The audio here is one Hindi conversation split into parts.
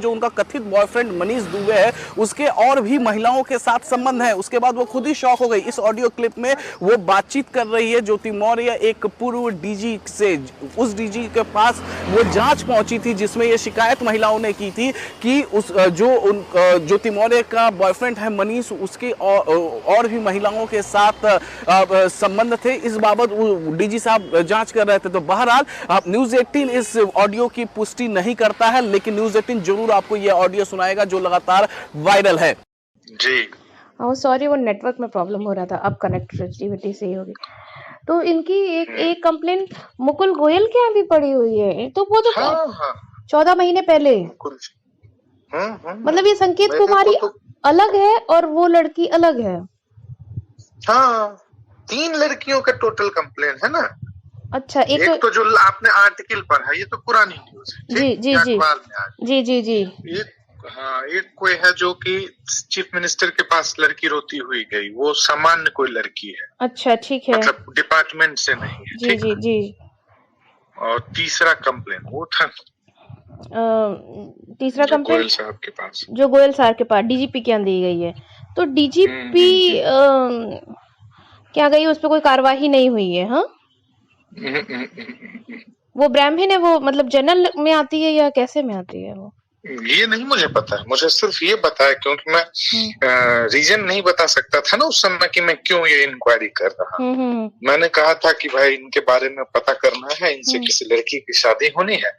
जो उनका कथित बॉयफ्रेंड मनीष दुबे है उसके और भी महिलाओं के साथ संबंध है। उसके बाद वो खुद ही शॉक हो गई। इस ऑडियो क्लिप में वो बातचीत कर रही है ज्योति मौर्य एक पूर्व डीजी से। उस डीजी के पास वो जांच पहुंची थी जिसमें ये शिकायत महिलाओं ने की थी कि उस ज्योति मौर्य का बॉयफ्रेंड है मनीष, उसके और भी महिलाओं के साथ संबंध थे। इस बाबत डीजी साहब जांच कर रहे थे। तो बहरहाल न्यूज़ 18 इस ऑडियो की पुष्टि नहीं करता है, लेकिन न्यूज़ 18 जरूर आपको यह ऑडियो सुनाएगा जो लगातार वायरल है। जी सॉरी, वो नेटवर्क में प्रॉब्लम हो रहा था, अब कनेक्टिविटी सही होगी। तो इनकी एक कंप्लेन मुकुल गोयल के यहाँ भी पड़ी हुई है। तो वो तो 14 महीने पहले, मतलब ये संकेत कुमारी अलग है और वो लड़की अलग है। हाँ, 3 लड़कियों का टोटल कंप्लेन है ना। अच्छा, एक तो जो आपने आर्टिकल पढ़ा ये तो पुरानी न्यूज है। जी जी जी जी जी जी। हाँ, एक कोई है जो कि चीफ मिनिस्टर के पास लड़की रोती हुई गई, वो सामान्य कोई लड़की है। अच्छा, ठीक है, मतलब डिपार्टमेंट से नहीं है। जी जी जी। और तीसरा कंप्लेन वो था तीसरा कंप्लेन गोयल साहब के पास, जो गोयल साहब के पास डीजीपी के यहाँ दी गई है। तो डीजीपी क्या गई, उस पर कोई कार्यवाही नहीं हुई है। हाँ, वो ब्राह्मण है, वो मतलब जनरल में आती है या कैसे में आती है वो, ये नहीं मुझे पता है। मुझे सिर्फ ये पता है क्योंकि मैं रीजन नहीं बता सकता था ना उस समय कि मैं क्यों ये इंक्वायरी कर रहा हूँ। मैंने कहा था कि भाई इनके बारे में पता करना है, इनसे किसी लड़की की शादी होनी है,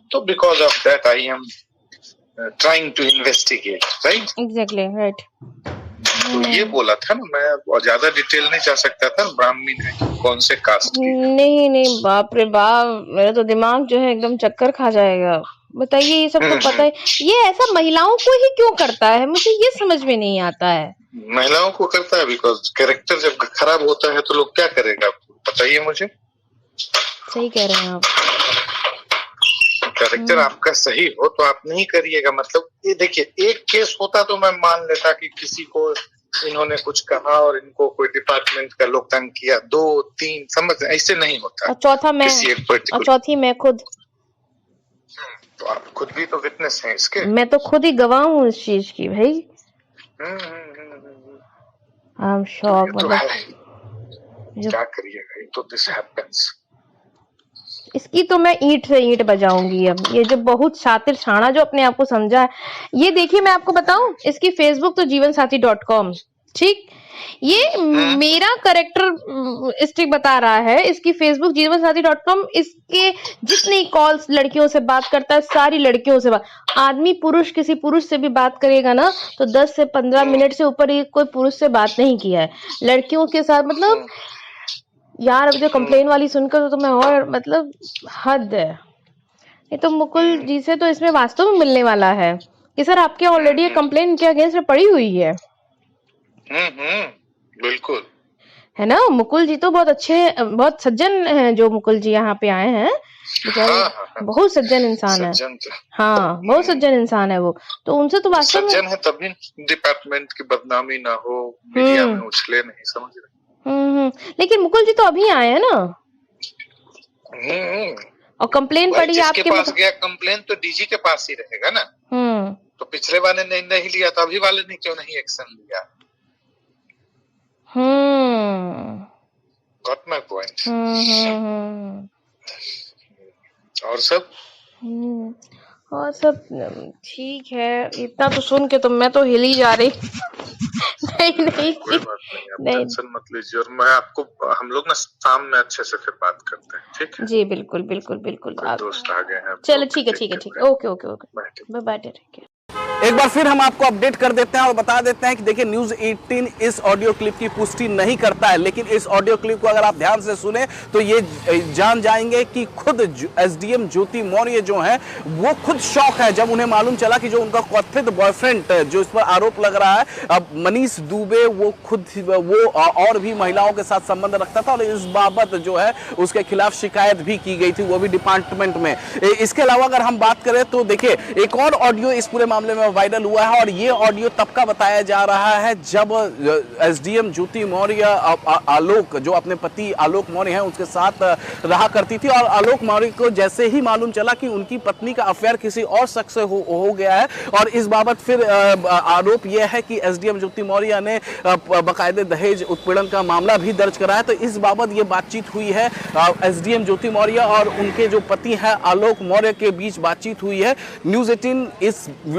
तो because of that I am trying to investigate, right? Exactly, right. तो ये बोला था ना, मैं और ज्यादा डिटेल नहीं जा सकता था। ब्राह्मण है, कौन से कास्ट की? नहीं, बाप रे बाप, मेरा तो दिमाग जो है एकदम चक्कर खा जाएगा। बताइए, ये सब तो पता है, ये ऐसा महिलाओं को ही क्यों करता है, मुझे ये समझ में नहीं आता है। महिलाओं को करता है बिकॉज कैरेक्टर जब खराब होता है तो लोग क्या करेगा, बताइए मुझे। सही कह रहे हैं आप। कैरेक्टर आपका सही हो तो आप नहीं करिएगा। मतलब ये देखिए, एक केस होता तो मैं मान लेता कि किसी को इन्होंने कुछ कहा और इनको कोई डिपार्टमेंट का लोग तंग किया, 2-3 समझ, ऐसे नहीं होता। और चौथा मैं, और चौथी मैं खुद, तो आप खुद भी तो विटनेस हैं इसके। मैं तो खुद ही गवाह हूँ इस चीज की भाई। I am shock. मतलब क्या करिएगा, तो दिस हैपेंस। इसकी तो मैं ईंट से ईंट बजाऊंगी अब। ये जो बहुत शातिर छाना जो अपने आप को समझा है, ये देखिए मैं आपको बताऊं, इसकी फेसबुक तो जीवनसाथी.com, ठीक, ये मेरा करेक्टर स्टिक बता रहा है। इसकी फेसबुक जीवनसाथी.com, इसके जितनी कॉल्स लड़कियों से बात करता है, सारी लड़कियों से बात, आदमी पुरुष किसी पुरुष से भी बात करेगा ना तो 10 से 15 मिनट से ऊपर ये कोई पुरुष से बात नहीं किया है लड़कियों के साथ। मतलब यार, अब जो कंप्लेन वाली सुनकर तो मैं और मतलब हद है। ये तो मुकुल जी से तो इसमें वास्तव में मिलने वाला है कि सर आपके ऑलरेडी ये कंप्लेन के अगेंस्ट में पड़ी हुई है। बिल्कुल है ना। मुकुल जी तो बहुत अच्छे, बहुत सज्जन हैं जो मुकुल जी यहाँ पे आए हैं। बहुत सज्जन इंसान है। हाँ, बहुत सज्जन इंसान है वो। तो उनसे तो वास्तव में सज्जन है तभी डिपार्टमेंट की बदनामी ना हो, मीडिया में उछले नहीं, समझ रहे। लेकिन मुकुल जी तो अभी आए हैं ना। और कंप्लेन पड़ी आपके पास गया, कंप्लेन तो डीजी के पास ही रहेगा ना। तो पिछले वाले ने नहीं लिया तो अभी वाले ने क्यों नहीं एक्शन लिया? Got my point. और सब ठीक है। इतना तो सुन के तो मैं तो हिल ही जा रही। नहीं कोई बात नहीं, आप टेंशन मत लीजिए। और मैं आपको, हम लोग ना शाम में अच्छे से फिर बात करते हैं, ठीक है? जी बिल्कुल बिल्कुल बिल्कुल। दोस्त आ गए हैं। चलो ठीक है। Okay bye bye. ठीक है। एक बार फिर हम आपको अपडेट कर देते हैं और बता देते हैं कि देखिए न्यूज़ 18 इस ऑडियो क्लिप की पुष्टि नहीं करता है, लेकिन इस ऑडियो क्लिप को अगर आप ध्यान से सुने तो ये जान जाएंगे कि खुद एसडीएम ज्योति मौर्य जो है वो खुद शॉक है जब उन्हें मालूम चला कि जो उनका कथित बॉयफ्रेंड जो इस पर आरोप लग रहा है अब मनीष दुबे, वो खुद वो और भी महिलाओं के साथ संबंध रखता था और इस बाबत जो है उसके खिलाफ शिकायत भी की गई थी, वो भी डिपार्टमेंट में। इसके अलावा अगर हम बात करें तो देखिए एक और ऑडियो इस पूरे मामले में वायरल हुआ है और ये ऑडियो तब का बताया जा रहा है जब एसडीएम ज्योति मौर्य आलोक, जो अपने पति आलोक मौर्य हैं, उसके साथ रहा करती थी और आलोक मौर्य को जैसे ही मालूम चला कि उनकी पत्नी का अफेयर किसी और शख्स से हो गया है और इस बाबत फिर आरोप यह है कि एसडीएम ज्योति मौर्य ने बाकायदे दहेज उत्पीड़न का मामला भी दर्ज कराया। तो इस बाबत ये बातचीत हुई है एसडीएम ज्योति मौर्य और उनके जो पति हैं आलोक मौर्य के बीच बातचीत हुई है। न्यूज़ 18 इस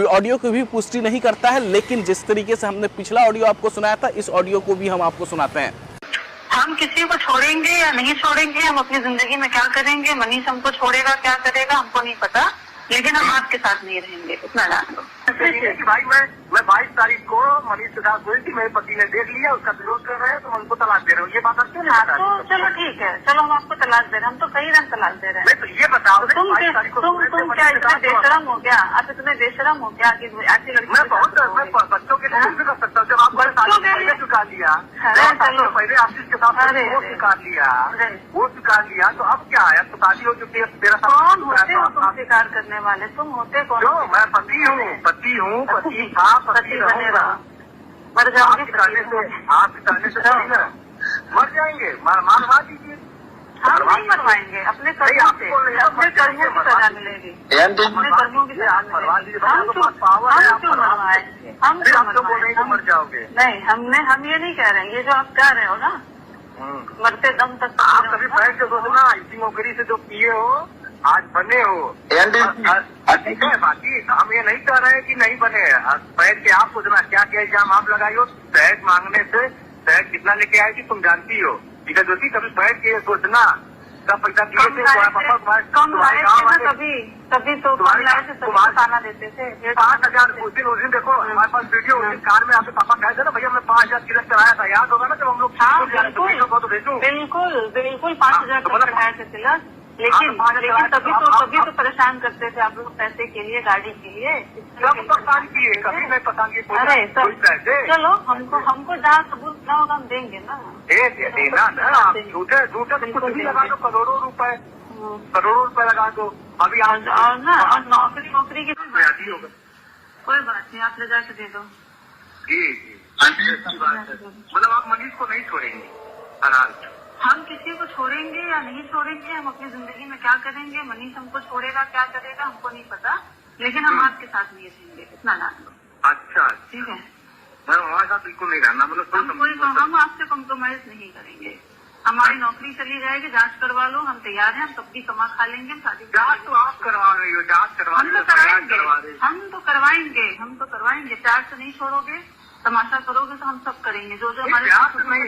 ऑडियो की भी पुष्टि नहीं करता है, लेकिन जिस तरीके से हमने पिछला ऑडियो आपको सुनाया था, इस ऑडियो को भी हम आपको सुनाते हैं। हम किसी को छोड़ेंगे या नहीं छोड़ेंगे, हम अपनी जिंदगी में क्या करेंगे, मनीष हमको छोड़ेगा क्या करेगा हमको नहीं पता, लेकिन हम आपके साथ नहीं रहेंगे, इतना जान लो। भाई मैं 22 तारीख को मनीष के साथ हुई थी, मेरे पति ने देख लिया, उसका विरोध कर रहे हैं तो हमको तलाक दे रहे हो, ये बात क्यों नहीं बता? तो चलो ठीक है, चलो हम आपको तलाक दे रहे हैं, हम तो कई रंग तलाक दे रहे हैं। तो ये बताओ तुम क्या इतने बेशरम हो गया? आप इतने बेशरम हो गया कि ऐसी लड़की? मैं बहुत बच्चों के लिए भी कर सकता हूँ, जब आप पहले चुका लिया, चलो पहले आशीष के साथ वो स्वीकार लिया, तो अब क्या है? अब तो शादी हो चुकी है, तेरा कौन होते हो तुम स्वीकार करने वाले? तुम होते कौन? मैं पति हूँ, पति था, पति बनेगा, मर जाओगे आपके करने से मर जाएंगे, मारवा दीजिए। हम नहीं मरवाएंगे, अपने कर्मों से, अपने कर्मों की सजा मिलेगी, अपने कर्मों की सजा मिलेगी। हम क्यों मरवाएंगे? हम क्यों मरवाएंगे? मर जाओगे? नहीं, हम ये नहीं कह रहे हैं, ये जो आप कह रहे हो ना, मरते दम तक आप कभी बैठ के सोचना, इसी नौकरी से जो पिए हो आज बने हो, ठीक है। बाकी हम ये नहीं कह रहे हैं कि नहीं बने, बैठ के आप सोचना क्या क्या इल्जाम आप लगाई हो। दहेज मांगने से दहेज कितना लेके आए कि तुम जानती हो, ठीक है ज्योति? कभी बैठ के सोचना, सब पैसा दिए थे कम लाए थे ना, तभी तो कम लाए थे, तभी खाना देते थे 5,000। उस दिन देखो हमारे पास वीडियो, उस दिन कार में आपके पापा कहे थे ना, भैया हमने 5,000 किलो कराया था, याद होगा ना जब हम लोग? हाँ बिल्कुल 5,000 चढ़ाए थे तिलक, लेकिन तभी तो परेशान करते थे आप लोग पैसे के लिए, गाड़ी के लिए, सब परेशान किए, कभी नहीं पसंद किए। अरे चलो हमको जहाँ सबूत ना होगा हम देंगे ना, देना ना, झूठे कुछ भी लगा दो, करोड़ों रुपए लगा दो अभी। और ना, और नौकरी की होगा, कोई बात नहीं, आप ले जाके दे दो। जी अच्छी बात है, मतलब आप मनीष को नहीं छोड़ेंगे? हम किसी को छोड़ेंगे या नहीं छोड़ेंगे, हम अपनी जिंदगी में क्या करेंगे, मनीष हमको छोड़ेगा क्या करेगा हमको नहीं पता, लेकिन हम आपके साथ नहीं रहेंगे, इतना जान लो। अच्छा ठीक है, मैं हमारे साथ बिल्कुल नहीं रहना, मतलब हम आपसे कॉम्प्रोमाइज नहीं करेंगे। हमारी नौकरी चली जाएगी, जांच करवा लो, हम तैयार हैं, हम तब भी कमा खा लेंगे, शादी। जांच तो आप करवा रही हो, जांच करवा हम तो करवाएंगे, प्यार से नहीं छोड़ोगे, तमाशा करोगे तो हम सब करेंगे, जो हमारे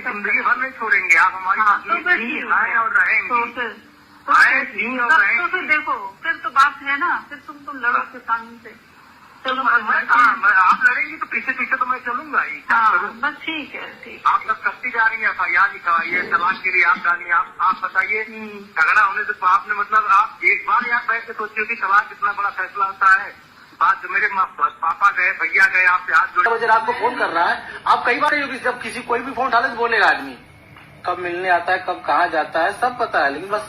जिंदगी भर नहीं छोड़ेंगे आप हमारी। आए और रहेंगे, तो फिर देखो, फिर तो बात है ना, फिर तुम लड़ोगे कानून से। चलो आप लड़ेंगी तो पीछे तो मैं चलूंगा ही। बस ठीक है, ठीक। आप सब करती जा रही है, FIR लिखवाइए, तलाक के लिए आप डालिए। आप बताइए, झगड़ा होने से आपने मतलब आप एक बार यहाँ बैठ के सोचिए कि तलाक कितना बड़ा फैसला होता है। बात जो मेरे पापा गए, भैया गए, आपसे हाथ जोड़े बजे रात को फोन कर रहा है, आप कई बार जब किसी कोई भी फोन उठा ले तो बोलेगा आदमी, कब मिलने आता है, कब कहाँ जाता है, सब पता है, लेकिन बस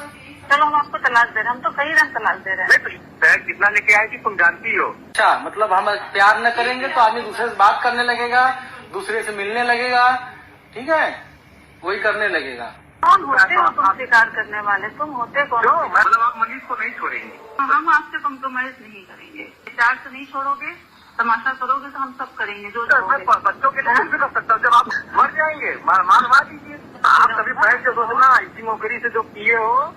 चलो हम आपको तलाक दे रहे हैं, हम तो कई रंग तलाक दे रहे हैं। दहेज कितना लेके आए कि तुम जानती हो? अच्छा, मतलब हम प्यार न करेंगे तो आदमी दूसरे से बात करने लगेगा, दूसरे से मिलने लगेगा, ठीक है, वही करने लगेगा। कौन होते हो तुम स्वीकार करने वाले? तुम होते कौन? मतलब आप मनीष को नहीं छोड़ेंगे? हम आपसे कॉम्प्रोमाइज नहीं करेंगे, प्यार से नहीं छोड़ोगे, तमाशा करोगे तो हम सब करेंगे, जो बच्चों के लिए भी कर सकता हूँ, जब आप मर जाएंगे मारवा दीजिए। आप कभी बैठ के सोचना, इसी नौकरी से जो पिए हो।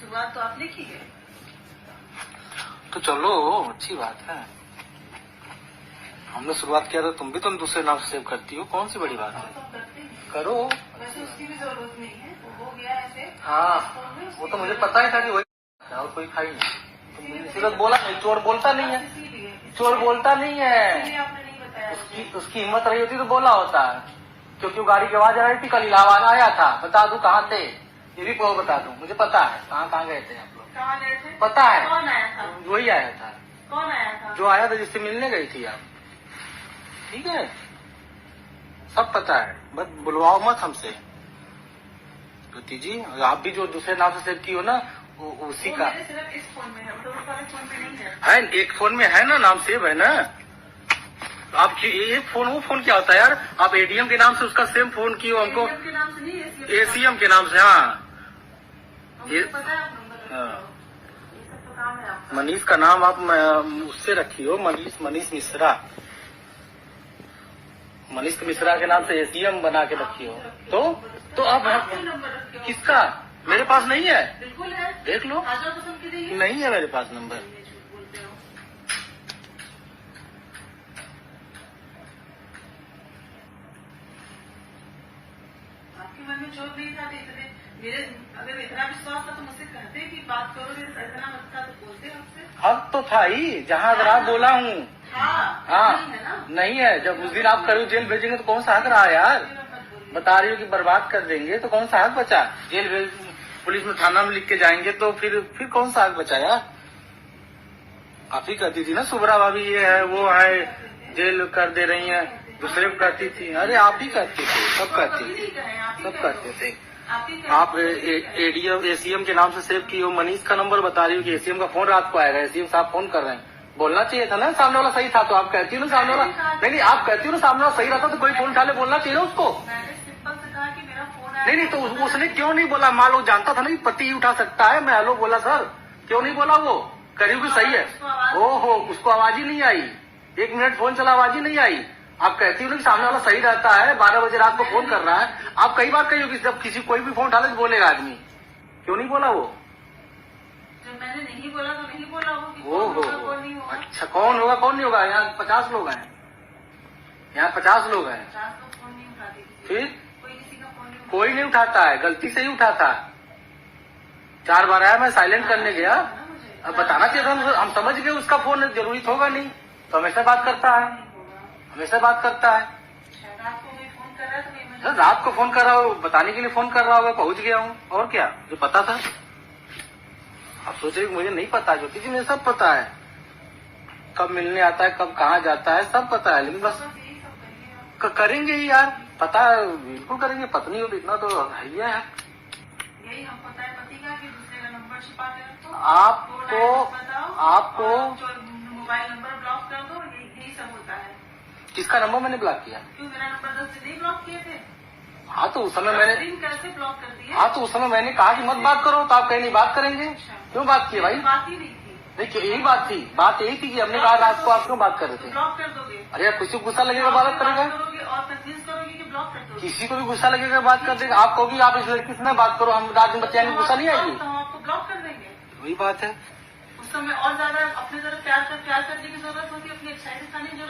शुरुआत तो आपने की है, तो चलो अच्छी बात है, हमने शुरुआत किया था, तुम भी दूसरे नाम से सेव करती हो, कौन सी बड़ी बात है, करो। वैसे उसकी भी जरूरत नहीं है, वो हो गया ऐसे। हाँ, वो तो मुझे पता ही था कि वही, और कोई खाई नहीं। तुमने बोला नहीं, चोर बोलता नहीं है, चोर बोलता नहीं है, उसकी हिम्मत रही होती तो बोला होता है, क्योंकि वो गाड़ी की आवाज आ रही थी, कल इलाहाबाद आया था, बता दूं कहाँ थे, ये भी को बता दूं, मुझे पता है कहाँ गए थे आप लोग, कहाँ गए थे, पता है, कौन आया था, वही आया था, कौन आया था, जो आया था जिससे मिलने गई थी आप, ठीक है, सब पता है, बस बुलवाओ मत हमसे ज्योति जी। आप भी जो दूसरे नाम से सेव की हो ना, उसी का मेरे सिर्फ इस फोन में है, तो उस वाले फोन में नहीं है। एक फोन में है ना, नाम सेव है ना आपकी। ये फोन वो फोन क्या होता है यार? आप एडीएम के नाम से उसका सेम फोन की हो हमको, ATM के नाम से नहीं, एसीएम के नाम से। हाँ मुझे पता है आप नंबर रखते हाँ। हो। ये सब तो काम है आपका। मनीष का नाम आप उससे रखी हो, मनीष मिश्रा। मनीष मिश्रा के नाम से एसीएम बना के रखी हो। तो अब नंबर रखे हो। किसका? मेरे पास नहीं है, बिल्कुल है, देख लो। आजा पसंद की देखिए। नहीं है मेरे पास नंबर। ये झूठ बोलते हो। आपके मन में चोट नहीं था तो इतने मेरे अगर इतना विश्वास था तो मुझसे कहते कि बात करोगे, इतना मत था तो बोलते आपसे। अब तो था ही, जहाँ अगर आप बोला हूँ। हाँ हाँ नहीं है ना। नहीं है। जब उस दिन आप करीब जेल भेजेंगे तो कौन सा हक रहा यार? बता रही हो कि बर्बाद कर देंगे तो कौन सा हक बचा? जेल भेज, पुलिस में थाना में लिख के जाएंगे तो फिर कौन सा हक बचा यार? आप ही कहती थी ना सुब्रा भाभी ये है वो है, जेल कर दे रही है, दूसरे को कहती थी। अरे आप ही कहती थी, सब कहती थी, सब कहते थे। आप एडीएम एसीएम के नाम से सेव की हो। मनीष का नंबर बता रही हो कि एसीएम का फोन रात को आएगा, एसीएम साहब फोन कर रहे हैं। बोलना चाहिए था ना, सामने वाला सही था तो आप कहती हो ना सामने वाला नहीं, आप कहती हो ना सामने वाला सही रहता तो कोई फोन उठा ले, बोलना चाहिए ना उसको। मैंने सिंपल से कहा कि मेरा फोन आया। नहीं तो उसने क्यों नहीं बोला? मान लो जानता था ना कि पति ही उठा सकता है, मैं हेलो बोला सर, क्यों नहीं बोला? वो करीब भी सही है। ओहो, उसको आवाज ही नहीं आई, 1 मिनट फोन चला आवाज ही नहीं आई। आप कहती हो ना कि सामने वाला सही रहता है, 12 बजे रात को फोन कर रहा है। आप कई बार कही हो कि जब किसी कोई भी फोन उठा ले तो बोलेगा आदमी, क्यों नहीं बोला वो? जब मैंने नहीं बोला तो नहीं बोला वो कि ओहो, कौन होगा, कौन नहीं होगा। अच्छा कौन होगा कौन नहीं होगा? यहाँ 50 लोग हैं, यहाँ 50 लोग हैं। 50 लोग फोन नहीं उठाते किसी फिर का। कोई किसी का फोन नहीं उठाता। कोई नहीं उठाता है, गलती से ही उठाता है। 4 बार आया, मैं साइलेंट करने गया। अब बताना चाहिए था, हम समझ गए उसका फोन जरूरी होगा नहीं तो हमेशा बात करता है, हमेशा बात करता है। शायद आपको कोई फोन कर रहा है तो मैं सर रात को फोन कर रहा हूँ, बताने के लिए फोन कर रहा होगा, पहुंच गया हूँ और क्या, जो पता था। आप सोच रहे मुझे नहीं पता? ज्योति जी मुझे सब पता है, कब मिलने आता है, कब कहाँ जाता है, सब पता है। लेकिन बस यही सब करिए आप। करेंगे ही यार, पता है बिल्कुल करेंगे। पत्नी हो तो इतना तो है ही है। यही हम पता है पति का कि दूसरे का नंबर छिपा के रखो। आपको मोबाइल नंबर ब्लॉक कर दो, यही सब होता है। किसका नंबर मैंने ब्लॉक किया? क्यों मेरा नंबर 10 से नहीं ब्लॉक किए थे? हाँ तो उस समय मैंने कैसे ब्लॉक कर दिए? हाँ तो उस समय मैंने कहा कि मत बात करो, तो आप कहीं नहीं बात करेंगे। क्यों बात की भाई? बात ही नहीं थी। नहीं क्यों, यही बात थी, बात यही थी कि हमने कहा रात को आप क्यों बात कर रहे थे? ब्लॉक कर दोगे। अरे यार किसी को गुस्सा लगेगा बात करेगा, करोगे और कन्विंस करोगे कि ब्लॉक कर दोगे। किसी को भी गुस्सा लगेगा बात कर देगा। आप कहोगी आप इस लड़की से ना बात करो, हम रात में बच्चे गुस्सा नहीं आएगी? तो हम आपको ब्लॉक कर देंगे। वही बात है। उस समय और ज्यादा अपने तरफ प्यार करने की जरूरत होती है, अपनी एक्साइटेड करने की जरूरत